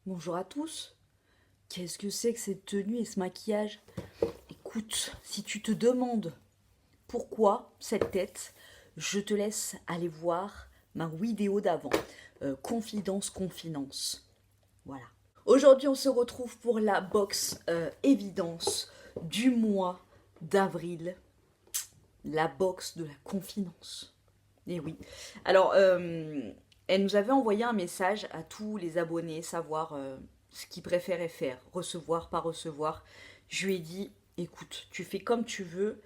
Bonjour à tous. Qu'est-ce que c'est que cette tenue et ce maquillage? Écoute, si tu te demandes pourquoi cette tête, je te laisse aller voir ma vidéo d'avant. Confidence. Voilà. Aujourd'hui, on se retrouve pour la box évidence du mois d'avril. La box de la confidence. Eh oui. Alors, elle nous avait envoyé un message à tous les abonnés, savoir ce qu'ils préféraient faire, recevoir, pas recevoir. Je lui ai dit, écoute, tu fais comme tu veux,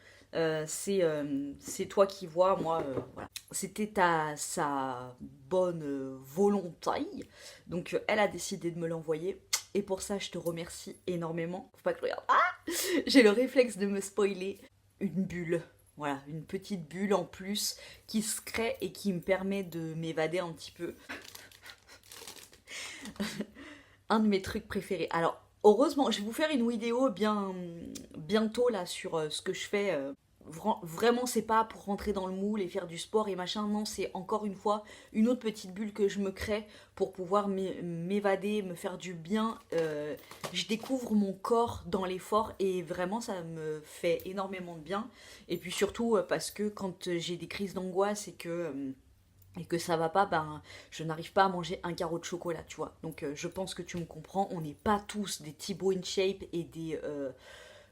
c'est toi qui vois, moi, voilà. C'était sa bonne volonté. Donc, elle a décidé de me l'envoyer. Et pour ça, je te remercie énormément. Faut pas que je regarde. Ah, j'ai le réflexe de me spoiler. Une bulle. Voilà, une petite bulle en plus qui se crée et qui me permet de m'évader un petit peu. Un de mes trucs préférés. Alors, heureusement, je vais vous faire une vidéo bientôt là sur ce que je fais. Vraiment, c'est pas pour rentrer dans le moule et faire du sport et machin. Non, c'est encore une fois une autre petite bulle que je me crée pour pouvoir m'évader, me faire du bien. Je découvre mon corps dans l'effort et vraiment, ça me fait énormément de bien. Et puis surtout, parce que quand j'ai des crises d'angoisse et que ça va pas, ben je n'arrive pas à manger un carreau de chocolat, tu vois. Donc je pense que tu me comprends, on n'est pas tous des Thibaut InShape et des,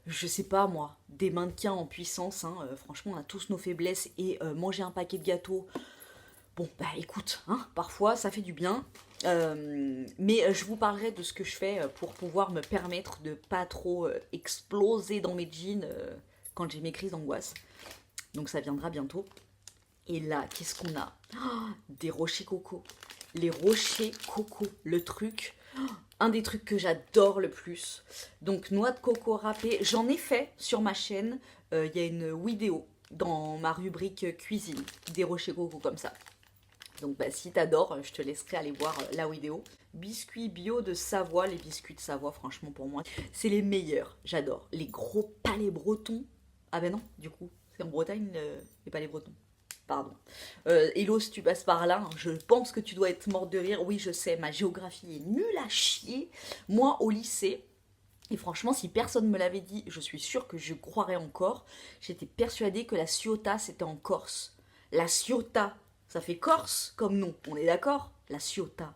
je sais pas moi, des mannequins en puissance, hein. Franchement, on a tous nos faiblesses et manger un paquet de gâteaux, bon bah écoute, hein, parfois ça fait du bien. Mais je vous parlerai de ce que je fais pour pouvoir me permettre de pas trop exploser dans mes jeans quand j'ai mes crises d'angoisse. Donc ça viendra bientôt. Et là, qu'est-ce qu'on a? Oh, des rochers coco. Les rochers coco, le truc, un des trucs que j'adore le plus. Donc noix de coco râpée, j'en ai fait sur ma chaîne. Il y a une vidéo dans ma rubrique cuisine, des rochers coco comme ça. Donc bah, si t'adores, je te laisserai aller voir la vidéo. Biscuits bio de Savoie, les biscuits de Savoie, franchement pour moi, c'est les meilleurs. J'adore. Les gros palais bretons. Ah ben non, du coup, c'est en Bretagne les palais bretons. Pardon. Hello, si tu passes par là, hein, je pense que tu dois être morte de rire. Oui, je sais, ma géographie est nulle à chier. Moi, au lycée, et franchement, si personne me l'avait dit, je suis sûre que je croirais encore. J'étais persuadée que la Ciotat, c'était en Corse. La Ciotat, ça fait Corse comme nom, on est d'accord? La Ciotat.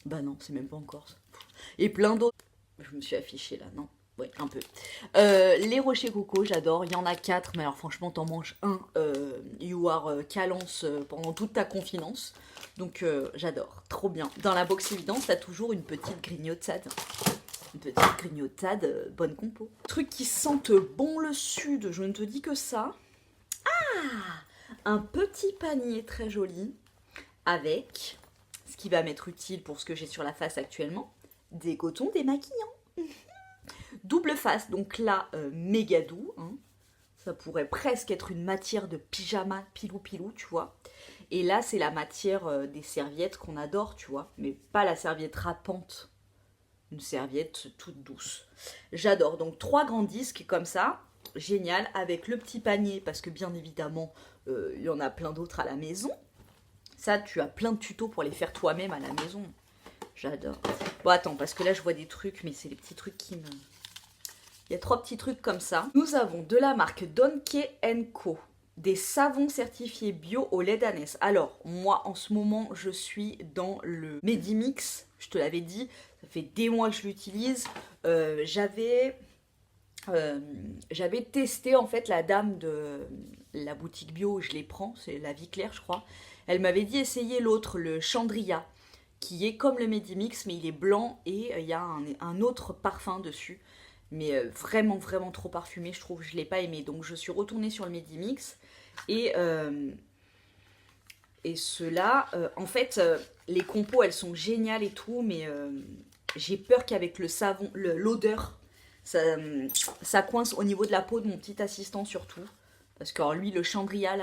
Bah non, c'est même pas en Corse. Et plein d'autres. Je me suis affichée là, non? Oui, un peu. Les rochers coco, j'adore. Il y en a 4, mais alors franchement, t'en manges un. You are calance pendant toute ta confidence. Donc j'adore, trop bien. Dans la box évidence, t'as toujours une petite grignotade. Une petite grignotade, bonne compo. Truc qui sente bon le sud, je ne te dis que ça. Un petit panier très joli avec ce qui va m'être utile pour ce que j'ai sur la face actuellement, des cotons démaquillants. Double face, donc là, méga doux. Hein. Ça pourrait presque être une matière de pyjama pilou-pilou, tu vois. Et là, c'est la matière des serviettes qu'on adore, tu vois. Mais pas la serviette râpante. Une serviette toute douce. J'adore. Donc, 3 grands disques comme ça. Génial. Avec le petit panier, parce que bien évidemment, il y en a plein d'autres à la maison. Ça, tu as plein de tutos pour les faire toi-même à la maison. J'adore. Bon, attends, parce que là, je vois des trucs, mais c'est les petits trucs qui me... Il y a 3 petits trucs comme ça. Nous avons de la marque Donkey Co. Des savons certifiés bio au lait d'ânesse. Alors, moi, en ce moment, je suis dans le Medimix. Je te l'avais dit, ça fait des mois que je l'utilise. J'avais testé, en fait, la dame de la boutique bio où je les prends. C'est la Vie Claire, je crois. Elle m'avait dit essayer l'autre, le Chandria, qui est comme le Medimix, mais il est blanc et il y a un autre parfum dessus. Mais vraiment trop parfumé, je trouve, je l'ai pas aimé. Donc je suis retournée sur le Medimix et, ceux-là, en fait, les compos elles sont géniales et tout, mais j'ai peur qu'avec le savon, l'odeur, ça coince au niveau de la peau de mon petit assistant surtout. Parce que alors, lui, le Chandria,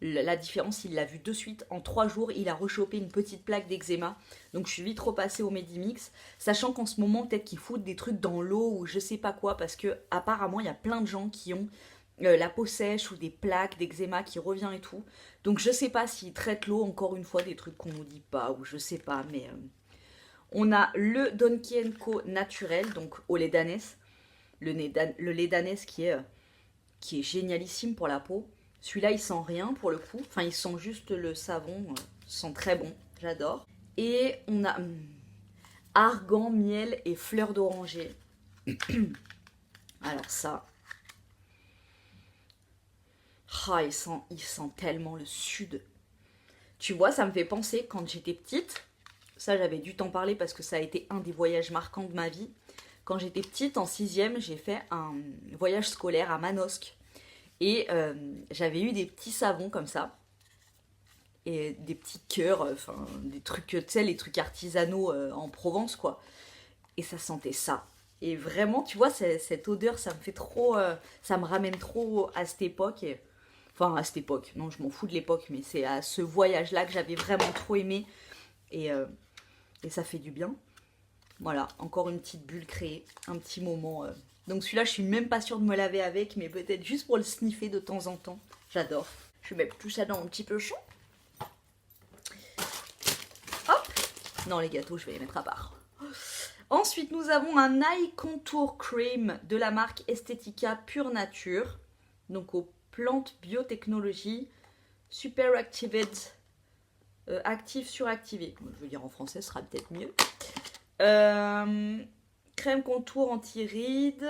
la différence, il l'a vu de suite. En 3 jours, il a rechopé une petite plaque d'eczéma. Donc je suis vite repassée au Medimix. Sachant qu'en ce moment, peut-être qu'ils foutent des trucs dans l'eau ou je sais pas quoi. Parce que apparemment, il y a plein de gens qui ont la peau sèche ou des plaques d'eczéma qui revient et tout. Donc je sais pas s'ils traitent l'eau, encore une fois, des trucs qu'on nous dit pas. Ou je sais pas, mais... On a le Donkey Co naturel, donc au lait d'ânesse. Le lait d'ânesse qui est génialissime pour la peau. Celui-là, il sent rien pour le coup. Enfin, il sent juste le savon. Il sent très bon. J'adore. Et on a argan, miel et fleurs d'oranger. Alors ça... Ah, il sent tellement le sud. Tu vois, ça me fait penser quand j'étais petite. Ça, j'avais dû t'en parler parce que ça a été un des voyages marquants de ma vie. Quand j'étais petite, en 6e, j'ai fait un voyage scolaire à Manosque. Et j'avais eu des petits savons comme ça. Et des petits cœurs, enfin, des trucs, tu sais, les trucs artisanaux en Provence, quoi. Et ça sentait ça. Et vraiment, tu vois, cette odeur, ça me fait trop... ça me ramène trop à cette époque. Enfin, à cette époque. Non, je m'en fous de l'époque, mais c'est à ce voyage-là que j'avais vraiment trop aimé. Et ça fait du bien. Voilà, encore une petite bulle créée. Un petit moment. Donc celui-là, je suis même pas sûre de me laver avec, mais peut-être juste pour le sniffer de temps en temps. J'adore. Je vais mettre tout ça dans un petit peu chaud. Hop. Non, les gâteaux, je vais les mettre à part. Ensuite, nous avons un Eye Contour Cream de la marque Estetica Pure Nature. Donc aux plantes biotechnologie. Super Activated. Actif suractivé. Je veux dire en français, ce sera peut-être mieux. Crème contour anti-rides.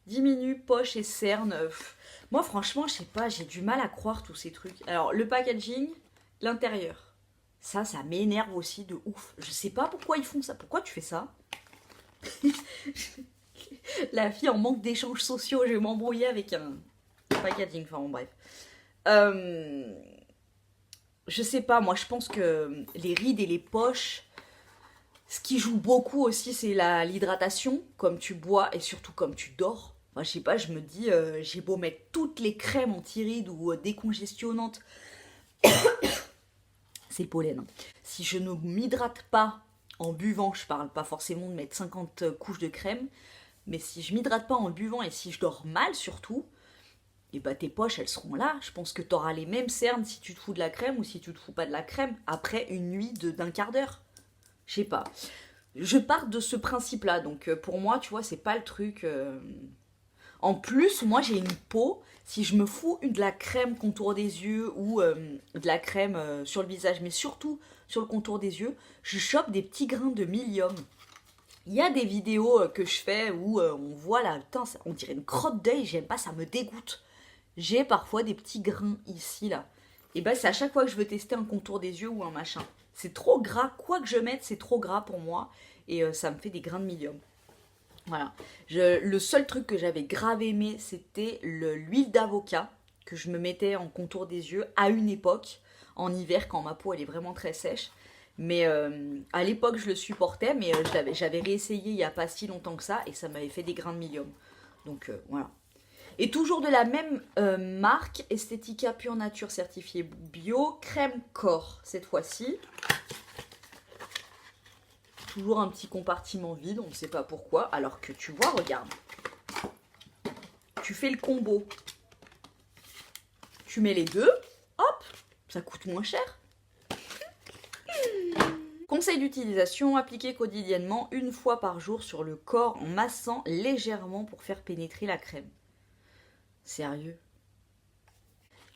Diminue poche et cernes. Moi, franchement, je sais pas, j'ai du mal à croire tous ces trucs. Alors, le packaging, l'intérieur. Ça m'énerve aussi de ouf. Je sais pas pourquoi ils font ça. Pourquoi tu fais ça? La fille en manque d'échanges sociaux. Je vais m'embrouiller avec un packaging. Enfin, bon, bref. Je sais pas, moi, je pense que les rides et les poches, ce qui joue beaucoup aussi, c'est l'hydratation. Comme tu bois et surtout comme tu dors. Enfin, je sais pas, je me dis, j'ai beau mettre toutes les crèmes anti-rides ou décongestionnantes. C'est le pollen. Hein. Si je ne m'hydrate pas en buvant, je parle pas forcément de mettre 50 couches de crème, mais si je m'hydrate pas en buvant et si je dors mal surtout, et bah tes poches elles seront là. Je pense que tu auras les mêmes cernes si tu te fous de la crème ou si tu te fous pas de la crème après une nuit d'un quart d'heure. Je sais pas. Je pars de ce principe-là, donc pour moi, tu vois, c'est pas le truc. En plus, moi j'ai une peau, si je me fous de la crème contour des yeux ou de la crème sur le visage, mais surtout sur le contour des yeux, je chope des petits grains de mylium. Il y a des vidéos que je fais où on voit là, putain, on dirait une crotte d'œil, j'aime pas, ça me dégoûte. J'ai parfois des petits grains ici, là. Et ben c'est à chaque fois que je veux tester un contour des yeux ou un machin. C'est trop gras, quoi que je mette, c'est trop gras pour moi. Et ça me fait des grains de mylium. Voilà. Le seul truc que j'avais grave aimé, c'était l'huile d'avocat que je me mettais en contour des yeux à une époque, en hiver, quand ma peau elle est vraiment très sèche. Mais à l'époque, je le supportais, mais j'avais réessayé il n'y a pas si longtemps que ça, et ça m'avait fait des grains de mylium. Donc voilà. Et toujours de la même marque, Estetica Pure Nature certifiée bio, crème corps cette fois-ci. Toujours un petit compartiment vide, on ne sait pas pourquoi. Alors que tu vois, regarde. Tu fais le combo. Tu mets les deux, hop, ça coûte moins cher. Conseil d'utilisation, appliquer quotidiennement une fois par jour sur le corps en massant légèrement pour faire pénétrer la crème. Sérieux?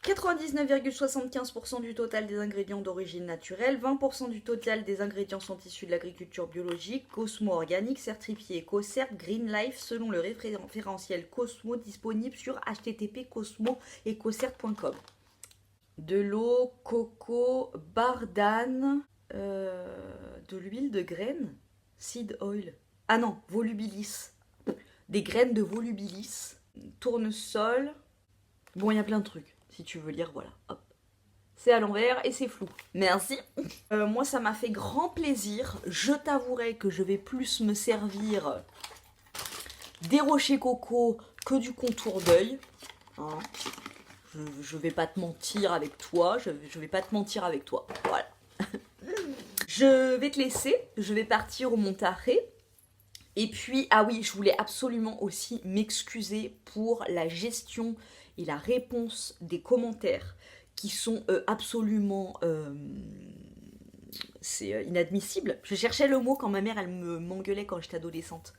99,75% du total des ingrédients d'origine naturelle, 20% du total des ingrédients sont issus de l'agriculture biologique, Cosmo organique, certifié EcoCert, Green Life, selon le référentiel Cosmo disponible sur http://cosmoecocert.com. De l'eau, coco, bardane, de l'huile de graines, seed oil. Ah non, volubilis. Des graines de volubilis, tournesol. Bon, il y a plein de trucs. Si tu veux lire, voilà, hop. C'est à l'envers et c'est flou. Merci. Moi, ça m'a fait grand plaisir. Je t'avouerai que je vais plus me servir des rochers coco que du contour d'œil. Hein. Je vais pas te mentir avec toi. Je vais pas te mentir avec toi. Voilà. Je vais te laisser. Je vais partir au Montaré. Et puis, ah oui, je voulais absolument aussi m'excuser pour la gestion et la réponse des commentaires qui sont absolument c'est inadmissible. Je cherchais le mot quand ma mère, elle m'engueulait quand j'étais adolescente.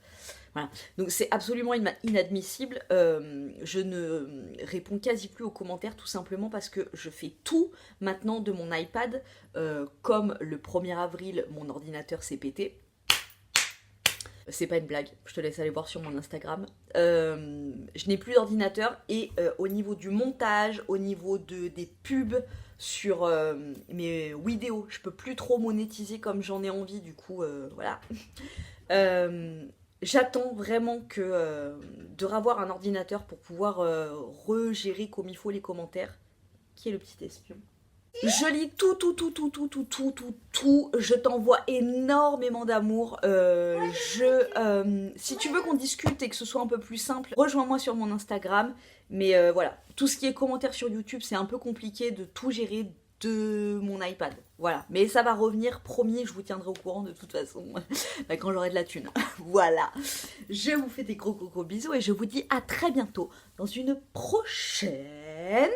Voilà. Donc c'est absolument inadmissible. Je ne réponds quasi plus aux commentaires tout simplement parce que je fais tout maintenant de mon iPad. Comme le 1er avril, mon ordinateur s'est pété. C'est pas une blague, je te laisse aller voir sur mon Instagram. Je n'ai plus d'ordinateur et au niveau du montage, au niveau des pubs sur mes vidéos, je peux plus trop monétiser comme j'en ai envie, du coup, voilà. J'attends vraiment de revoir un ordinateur pour pouvoir regérer comme il faut les commentaires. Qui est le petit espion? Je lis tout, tout, tout, tout, tout, tout, tout, tout, tout. Je t'envoie énormément d'amour. Si tu veux qu'on discute et que ce soit un peu plus simple, rejoins-moi sur mon Instagram. Mais voilà, tout ce qui est commentaires sur YouTube, c'est un peu compliqué de tout gérer de mon iPad. Voilà, mais ça va revenir, promis, je vous tiendrai au courant de toute façon quand j'aurai de la thune. Voilà, je vous fais des gros gros gros bisous et je vous dis à très bientôt dans une prochaine...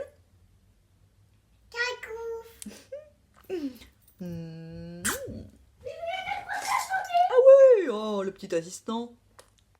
Ah oui, oh le petit assistant.